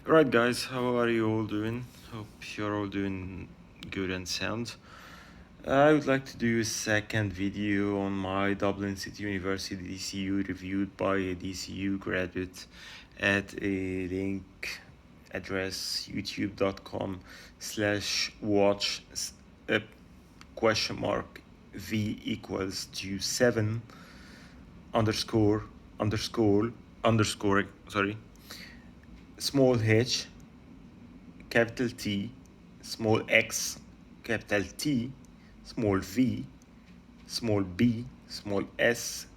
Right, guys, how are you all doing? Hope you're all doing good and sound. I would like to do a second video on my Dublin City University DCU reviewed by a DCU graduate at a link address youtube.com/watch question mark v equals to 7 underscore underscore sorry small h capital T, small x, capital T, small v, small b, small s,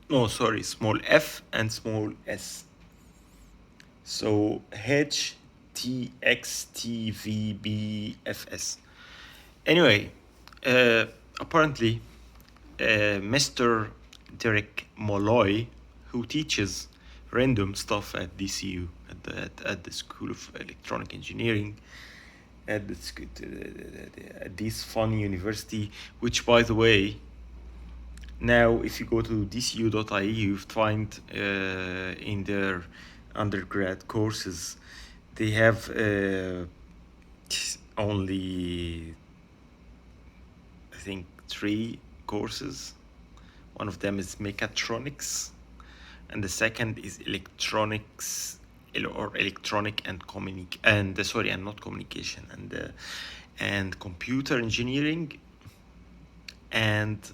no, sorry, small f and small s. So h, t, x, t, v, b, f, s. Anyway, apparently, Mr. Derek Molloy, who teaches random stuff at DCU, at the School of Electronic Engineering, at this fun university, which, by the way, now if you go to dcu.ie, you find in their undergrad courses, they have only, I think, 3 courses. One of them is mechatronics, and the second is electronics or electronic and not communication, and computer engineering and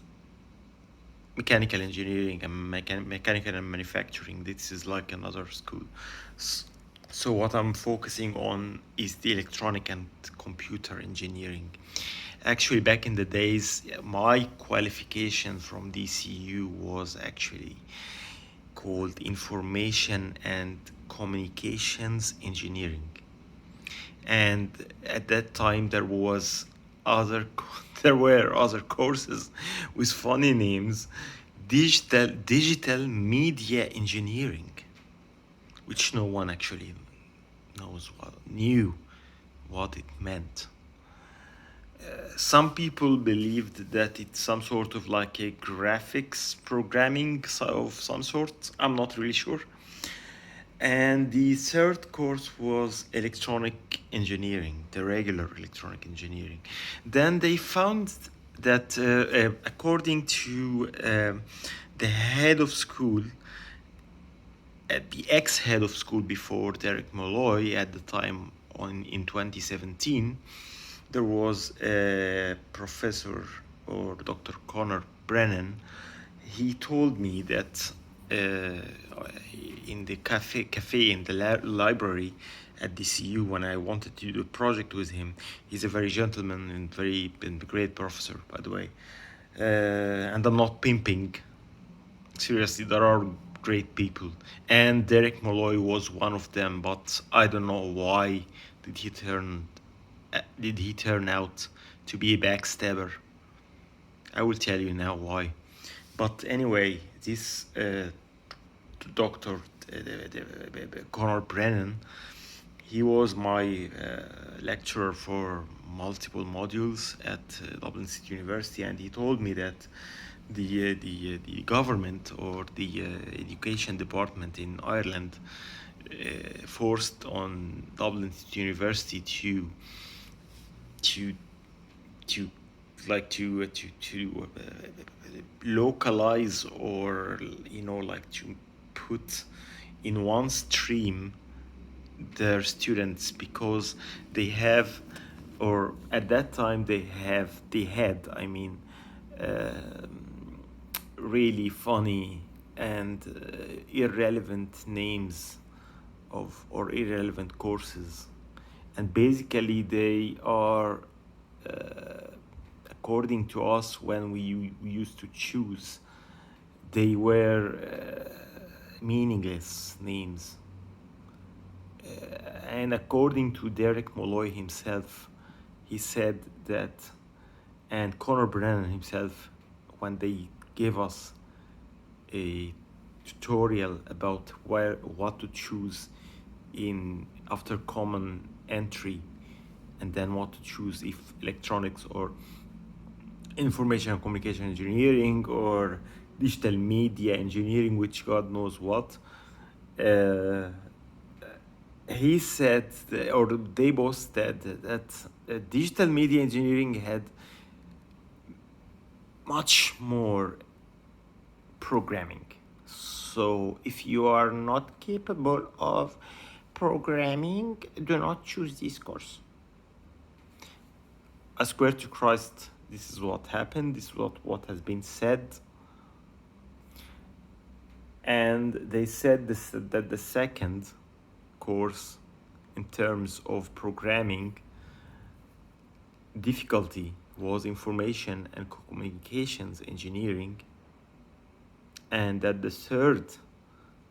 mechanical engineering and mechanical and manufacturing. This is like another school. So what I'm focusing on is the electronic and computer engineering. Actually, back in the days, my qualification from DCU was actually called Information and Communications Engineering. And at that time, there were other courses with funny names: digital media engineering, which no one actually knew what it meant. Some people believed that it's some sort of like a graphics programming of some sort. I'm not really sure. And the third course was electronic engineering, the regular electronic engineering. Then they found that according to the head of school, the ex-head of school before Derek Molloy at the time in 2017, there was a professor, or Dr. Connor Brennan. He told me that in the cafe in the library at DCU, when I wanted to do a project with him, he's a very gentleman and great professor, by the way. And I'm not pimping. Seriously, there are great people, and Derek Molloy was one of them. But I don't know why did he turn out to be a backstabber. I will tell you now why. But anyway, this Dr. Connor Brennan, he was my lecturer for multiple modules at Dublin City University, and he told me that the government or the education department in Ireland forced on Dublin City University to localize, or to put in one stream their students, because they have, or at that time they had really funny and irrelevant names or irrelevant courses. And basically they are, according to us, when we used to choose, they were meaningless names. And according to Derek Molloy himself, he said that, and Connor Brennan himself, when they gave us a tutorial about what to choose after common entry, and then what to choose if electronics or information and communication engineering or digital media engineering, which God knows what. he said, or they both said, that digital media engineering had much more programming. So if you are not capable of programming, do not choose this course. I swear to Christ, this is what happened. This is what has been said. And they said that the second course, in terms of programming difficulty, was information and communications engineering, and that the third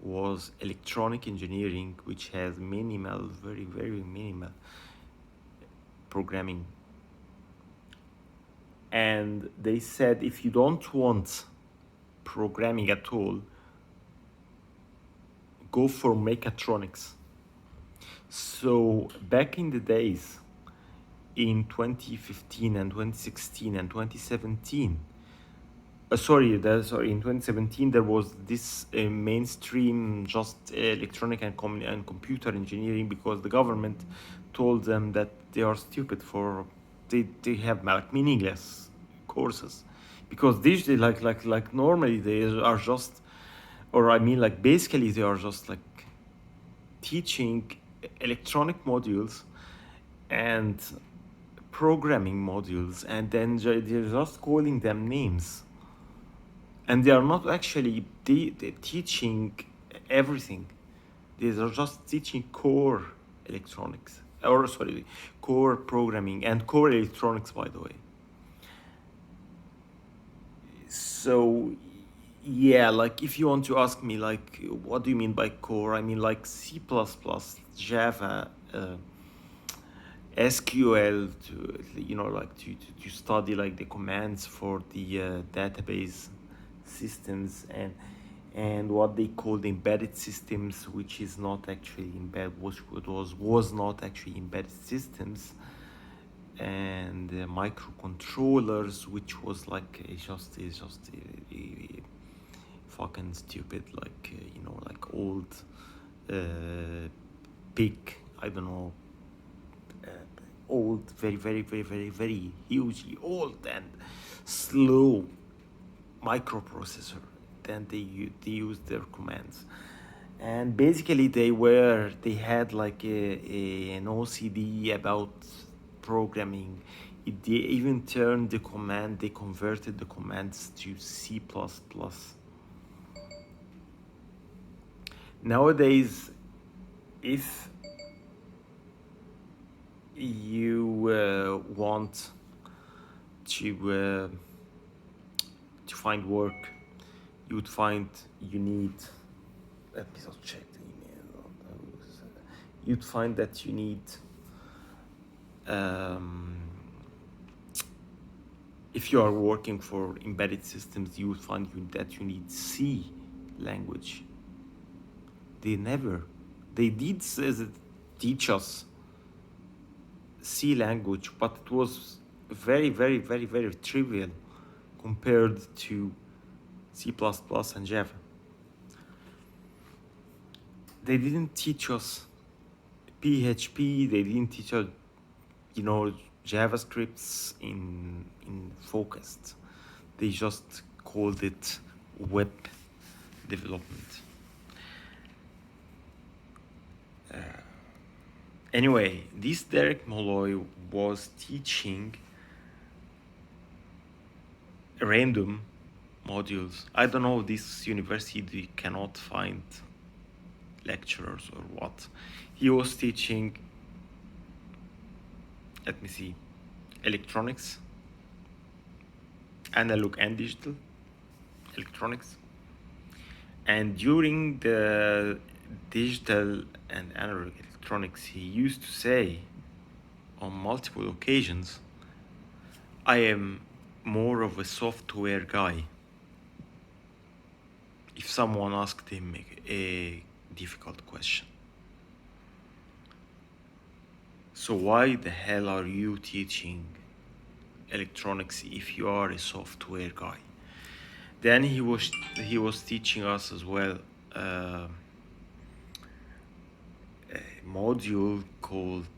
was electronic engineering, which has minimal, very, very minimal programming. And they said, if you don't want programming at all, go for mechatronics. So back in the days, in 2015 and 2016 and 2017, in 2017 there was this mainstream just electronic and computer engineering, because the government told them that they are stupid for they have like meaningless courses, because digital like normally they are just, or I mean like basically they are just like teaching electronic modules and programming modules, and then they're just calling them names, and they are not actually teaching everything. They are just teaching core electronics, or sorry, core programming and core electronics, by the way. So yeah, like if you want to ask me like what do you mean by core, I mean like C++, Java, SQL, to like to study like the commands for the database systems, and what they called embedded systems, which is not actually was not actually embedded systems, and microcontrollers, which was like just fucking stupid, like like old big, I don't know, old, very very very very very hugely old and slow microprocessor. Then they used their commands, and basically they had like an OCD about programming. They even turned they converted the commands to C++. Nowadays, if you want to find work, you need, let me just check the email. You'd find that you need if you are working for embedded systems, you would find that you need C language. They did teach us C language, but it was very very very very trivial compared to C++ and Java. They didn't teach us PHP, they didn't teach us JavaScripts in focused. They just called it web development. Anyway, this Derek Molloy was teaching random modules. I don't know, this university cannot find lecturers or what. He was teaching, let me see, electronics, analog and digital electronics. And during the digital and analog electronics, he used to say on multiple occasions, I am more of a software guy. If someone asked him a difficult question. So why the hell are you teaching electronics if you are a software guy? Then he was teaching us as well module called,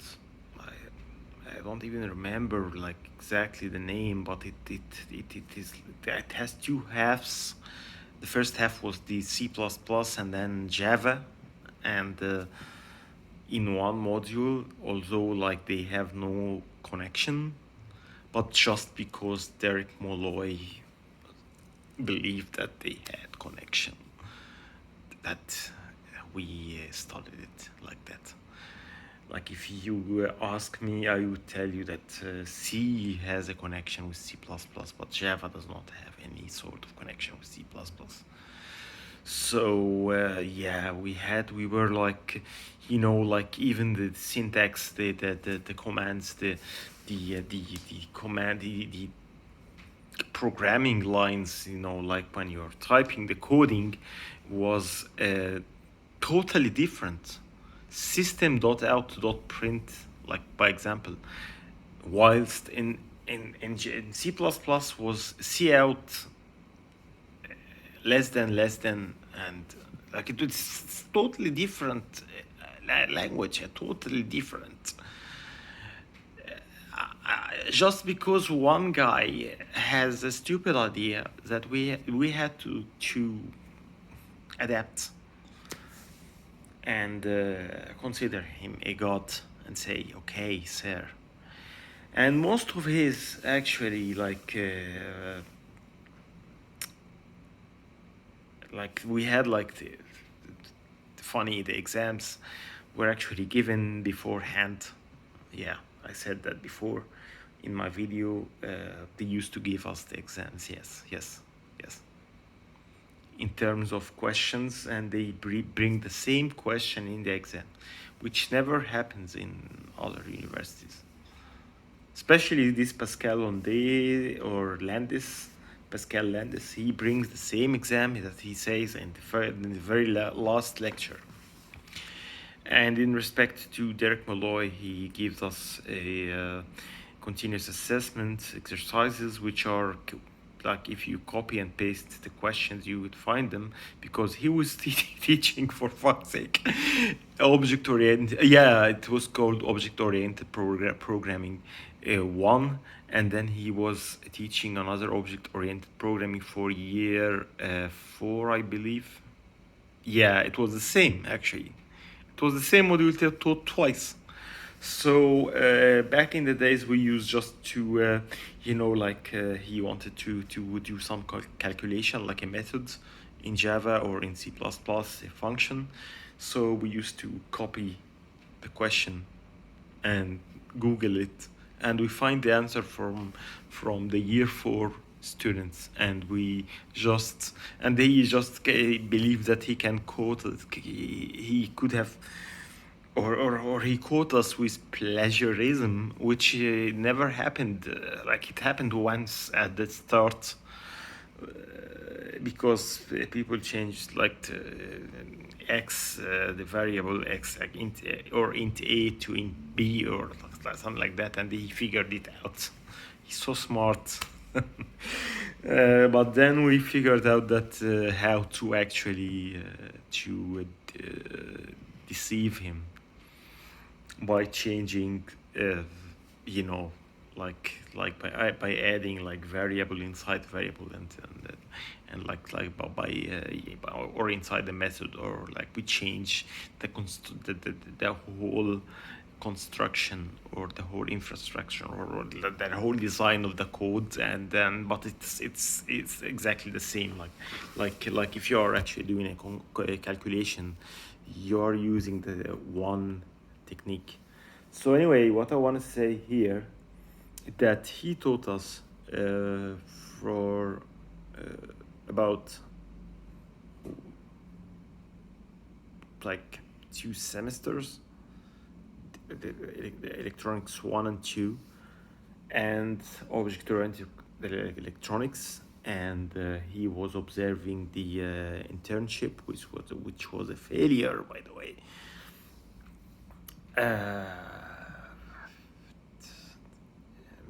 I don't even remember like exactly the name, but it has two halves. The first half was the C++ and then Java, and in one module, although like they have no connection, but just because Derek Molloy believed that they had connection, that we studied it like that. Like if you ask me, I would tell you that C has a connection with C++, but Java does not have any sort of connection with C++. So yeah, we were like, like even the syntax, the commands, the command, the programming lines, like when you're typing the coding, was totally different. System.out.print, like by example, whilst in C++ was cout less than, and like it was totally different language, totally different. Just because one guy has a stupid idea that we had to adapt and consider him a god and say, okay, sir. And most of his actually like we had like the exams were actually given beforehand. Yeah, I said that before in my video. They used to give us the exams. Yes. In terms of questions, and they bring the same question in the exam, which never happens in other universities. Especially this Pascal Ondet or Landis, Pascal Landis, he brings the same exam that he says in the very last lecture. And in respect to Derek Molloy, he gives us a continuous assessment exercises, which are like if you copy and paste the questions, you would find them, because he was teaching, for fuck's sake, object-oriented. Yeah, it was called object-oriented programming 1, and then he was teaching another object-oriented programming for year 4, I believe. Yeah, it was the same actually. It was the same module taught twice. So back in the days, we used just to, he wanted to do some calculation, like a method in Java or in C++, a function. So we used to copy the question and Google it, and we find the answer from the year 4 students, and they just believe that he can quote it. He could have, or he caught us with plagiarism, which never happened. Like it happened once at the start, because people changed like x, the variable x, like int or int a to int b or something like that, and he figured it out. He's so smart. But then we figured out that how to actually deceive him by changing, by adding like variable inside variable, and or inside the method, or like we change the whole construction or the whole infrastructure, or the whole design of the code, and then but it's exactly the same. Like if you are actually doing a calculation, you're using the one technique. So anyway, what I want to say here is that he taught us for about like 2 semesters, the electronics 1 and 2, and object-oriented electronics, and he was observing the internship, which was a failure, by the way.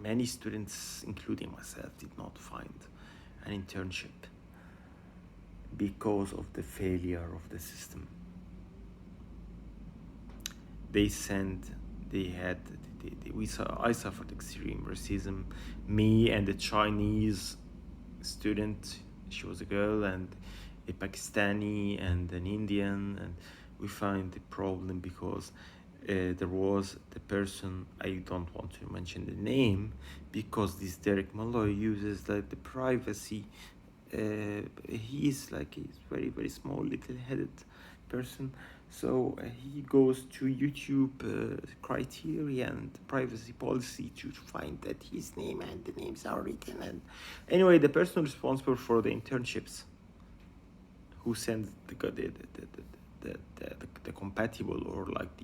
Many students, including myself, did not find an internship because of the failure of the system. I suffered extreme racism. Me and a Chinese student, she was a girl, and a Pakistani and an Indian, and we find the problem because there was the person, I don't want to mention the name because this Derek Molloy uses like the privacy. He's very very small little headed person, so he goes to YouTube criteria and privacy policy to find that his name and the names are written. And anyway, the person responsible for the internships who sends the compatible, or like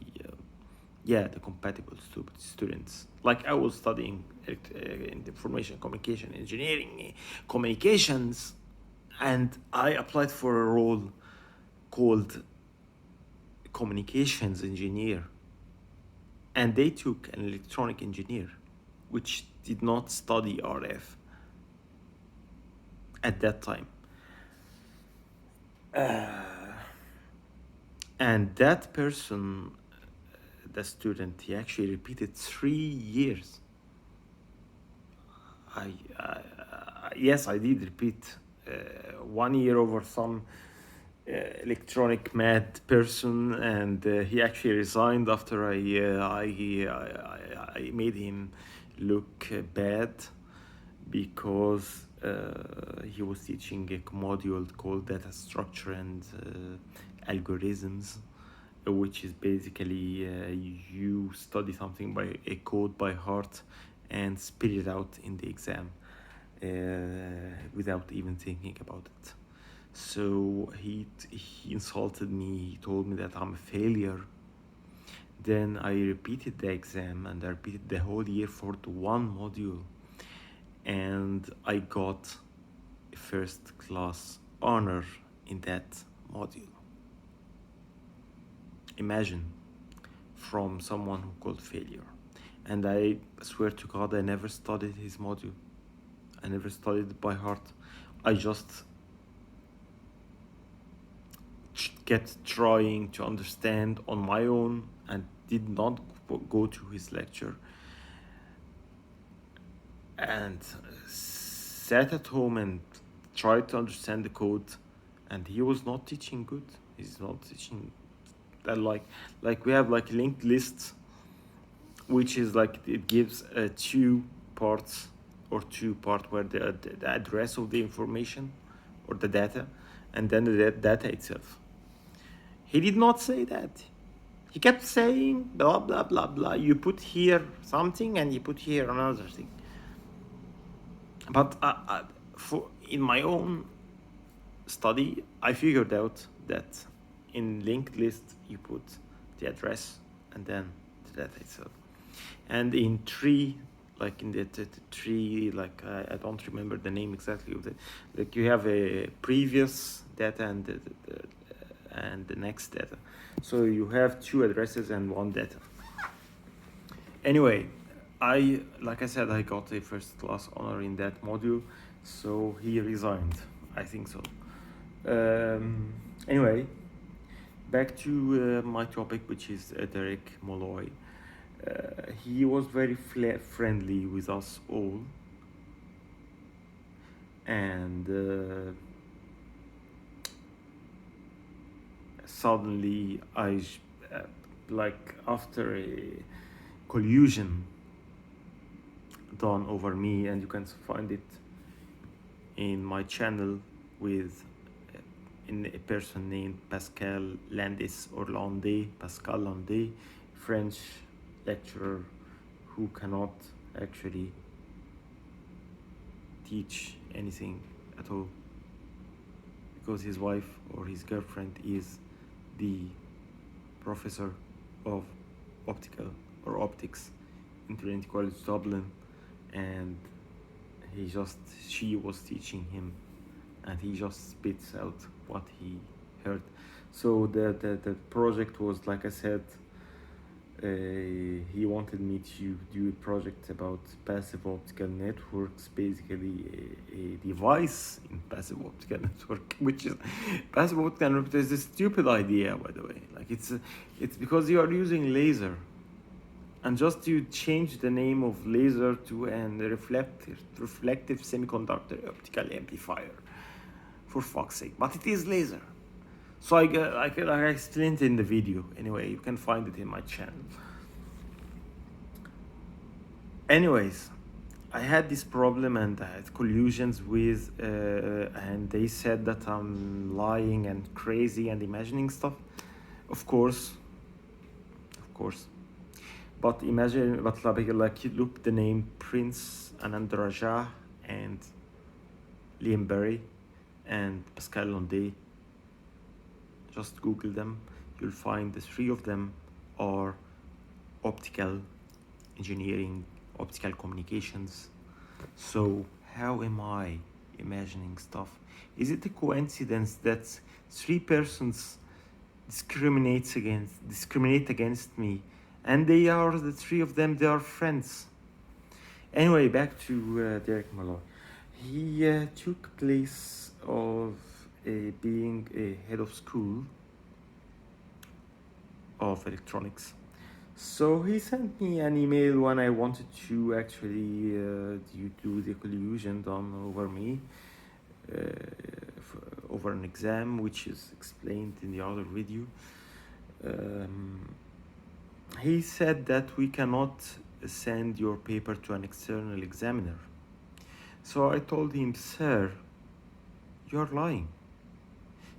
the compatible students. Like I was studying in information communication engineering, communications, and I applied for a role called communications engineer, and they took an electronic engineer which did not study RF at that time. And that person, the student, he actually repeated 3 years. Yes, I did repeat 1 year over some electronic mad person, and he actually resigned after I made him look bad because he was teaching a module called data structure and algorithms, which is basically you study something by a code by heart and spit it out in the exam without even thinking about it. So he insulted me. He told me that I'm a failure. Then I repeated the exam, and I repeated the whole year for the one module, and I got a first class honor in that module. Imagine, from someone who called failure. And I swear to God, I never studied his module. I never studied it by heart. I just kept trying to understand on my own and did not go to his lecture, and sat at home and tried to understand the code. And he was not teaching good. He's not teaching that like we have like linked lists, which is like it gives two parts where the address of the information or the data, and then the data itself. He did not say that. He kept saying blah blah blah blah. You put here something and you put here another thing. But in my own study, I figured out that in linked list you put the address and then the data itself. And in tree, like in the tree, like I don't remember the name exactly of the, like you have a previous data and the next data. So you have two addresses and one data. Anyway, like I said, I got a first class honor in that module, so he resigned. I think so. Anyway, back to my topic, which is Derek Molloy. He was very friendly with us all, and suddenly like after a collusion done over me, and you can find it in my channel with in a person named Pascal Landis or Landé, Pascal Landé, French lecturer who cannot actually teach anything at all because his wife or his girlfriend is the professor of optics in Trinity College Dublin, and she was teaching him, and he just spits out what he heard. So the project was, like I said, He wanted me to do a project about passive optical networks, basically a device in passive optical network, which is passive optical network is a stupid idea, by the way. Like it's because you are using laser, and just you change the name of laser to an reflective semiconductor optical amplifier, for fuck's sake. But it is laser. So I explained in the video. Anyway, you can find it in my channel. Anyways, I had this problem and I had collusions with, and they said that I'm lying and crazy and imagining stuff. Of course. But imagine, but like you look the name Prince Anand Raja and Liam Berry and Pascal Landé. Just Google them. You'll find the three of them are optical engineering, optical communications. So how am I imagining stuff? Is it a coincidence that three persons discriminate against me, and they are, the three of them, they are friends? Anyway, back to Derek Molloy. He took place of being a head of school of electronics. So he sent me an email when I wanted to actually do the collusion done over me, over an exam, which is explained in the other video. He said that we cannot send your paper to an external examiner. So I told him, sir, you're lying.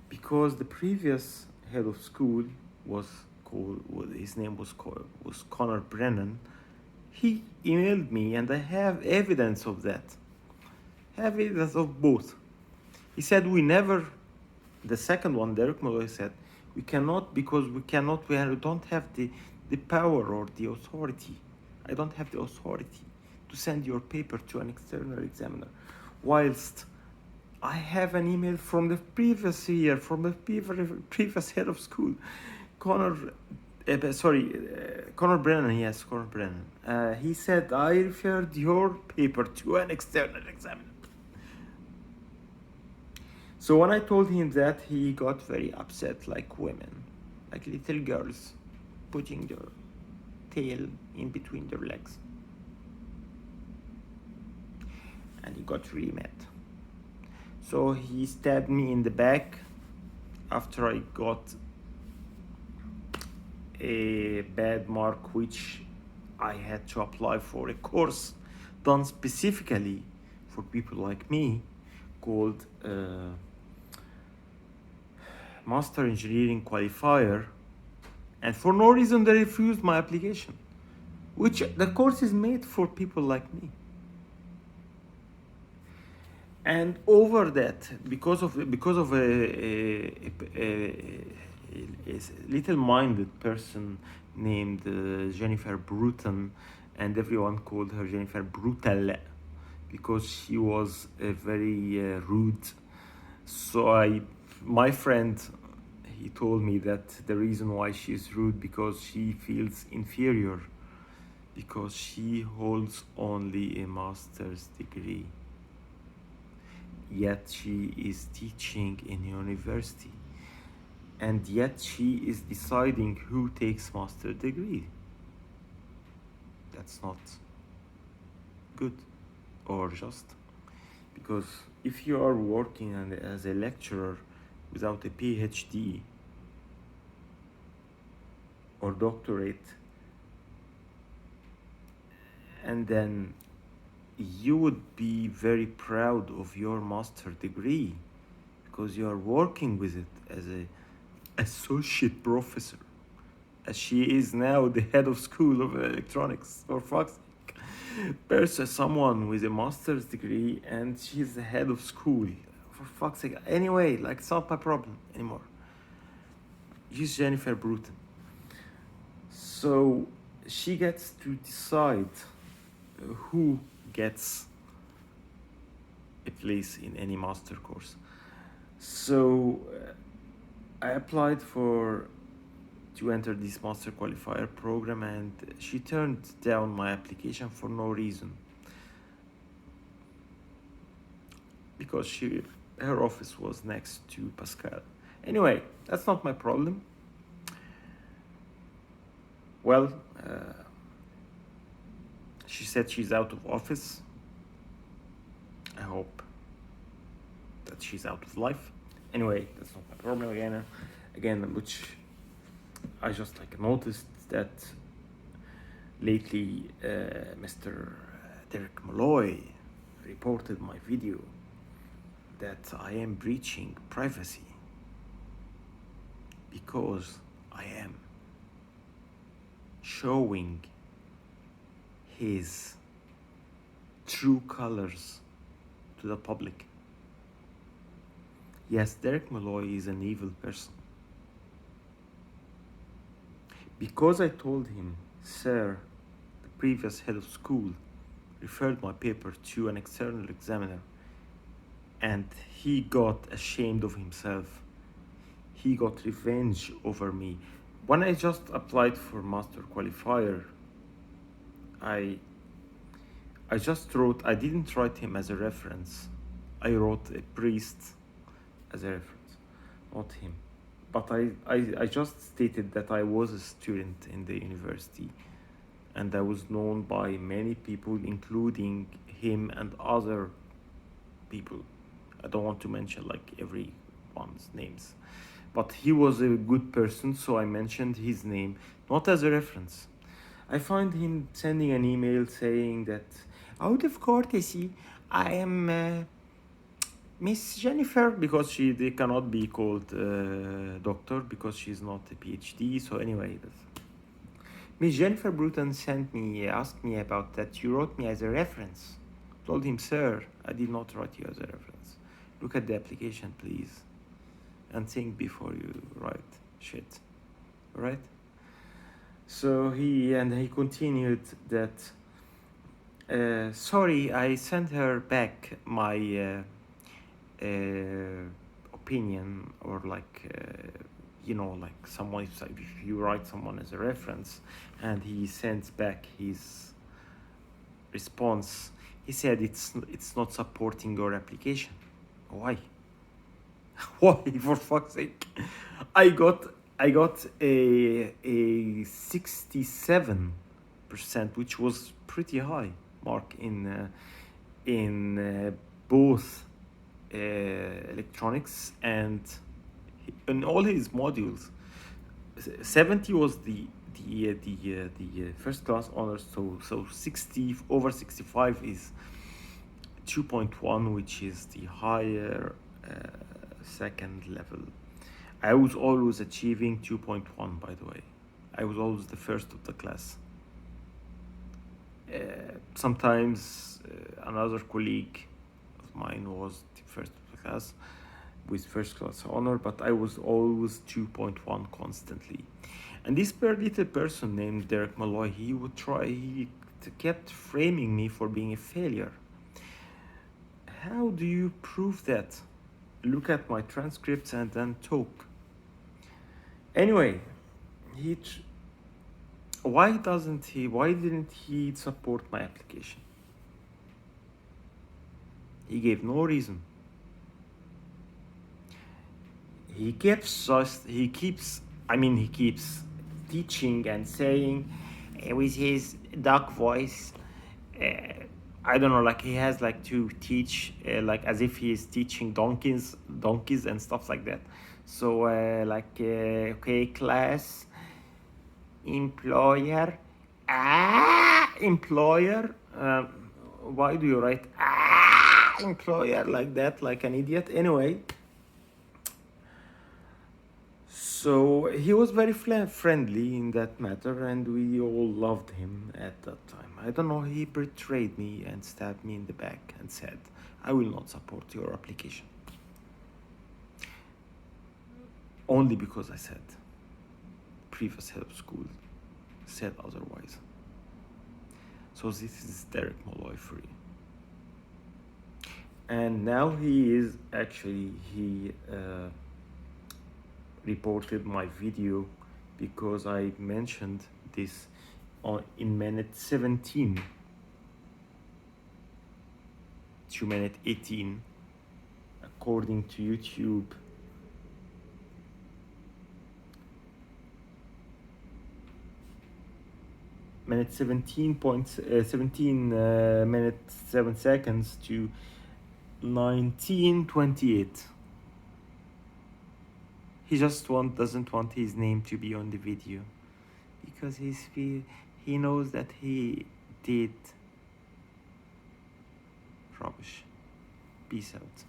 Because the previous head of school was called, his name was Connor Brennan. He emailed me and I have evidence of that. Have evidence of both. He said we never, the second one, Derek Molloy said, we cannot because we don't have the power or the authority. I don't have the authority to send your paper to an external examiner. Whilst I have an email from the previous year, from the previous head of school, Connor Brennan, yes, Connor Brennan. He said, I referred your paper to an external examiner. So when I told him that, he got very upset, like women, like little girls, putting their tail in between their legs. And he got really mad. So he stabbed me in the back after I got a bad mark, which I had to apply for a course done specifically for people like me called Masters Engineering Qualifier, and for no reason they refused my application, which the course is made for people like me. And over that, because of a little-minded person named Jennifer Bruton, and everyone called her Jennifer Brutal because she was very rude. So my friend, he told me that the reason why she is rude because she feels inferior because she holds only a master's degree. Yet she is teaching in university, and yet she is deciding who takes master degree. That's not good or just, because if you are working as a lecturer without a PhD or doctorate, and then you would be very proud of your master degree because you are working with it as a associate professor, as she is now the head of school of electronics, for fuck's sake. Someone with a master's degree and she's the head of school, for fuck's sake. Anyway, like, it's not my problem anymore. She's Jennifer Bruton. So she gets to decide who gets a place in any master course. So I applied for to enter this Master Qualifier program, and she turned down my application for no reason, because her office was next to Pascal. Anyway, that's not my problem. Well, she said she's out of office. I hope that she's out of life. Anyway, that's not my problem again, which I just noticed that lately Mr. Derek Molloy reported my video that I am breaching privacy because I am showing his true colors to the public. Yes, Derek Molloy is an evil person. Because I told him, sir, the previous head of school referred my paper to an external examiner, and he got ashamed of himself. He got revenge over me. When I just applied for Master Qualifier, I didn't write him as a reference. I wrote a priest as a reference, not him. But I just stated that I was a student in the university, and I was known by many people, including him and other people. I don't want to mention everyone's names, but he was a good person, so I mentioned his name, not as a reference. I find him sending an email saying that, out of courtesy, I am Miss Jennifer, because they cannot be called doctor because she's not a PhD. So anyway, Miss Jennifer Bruton asked me about that. You wrote me as a reference. Told him, sir, I did not write you as a reference. Look at the application, please, and think before you write shit. All right? So he continued that, sorry, I sent her back my opinion, or someone, if you write someone as a reference and he sends back his response, he said it's not supporting your application. Why? Why, for fuck's sake? I got a 67%, which was pretty high mark in both electronics and in all his modules. 70 was the first class honors, so 60 over 65 is 2.1, which is the higher second level. I was always achieving 2.1, by the way. I was always the first of the class. Sometimes another colleague of mine was the first of the class with first class honor, but I was always 2.1 constantly. And this little person named Derek Molloy, he kept framing me for being a failure. How do you prove that? Look at my transcripts and then talk. Anyway, why didn't he support my application? He gave no reason. He keeps teaching and saying with his dark voice, I don't know, he has to teach as if he is teaching donkeys and stuff like that. So okay, class, employer, employer, why do you write employer like that, like an idiot? Anyway, so he was very friendly in that matter, and we all loved him at that time. I don't know, he betrayed me and stabbed me in the back and said, I will not support your application. Only because I said, previous head of school said otherwise. So this is Derek Molloy for you. And now he reported my video because I mentioned this in minute 17 to minute 18 according to YouTube. Minute 17 minute 7 seconds to 19:28. He just doesn't want his name to be on the video because he knows that he did rubbish. Peace out.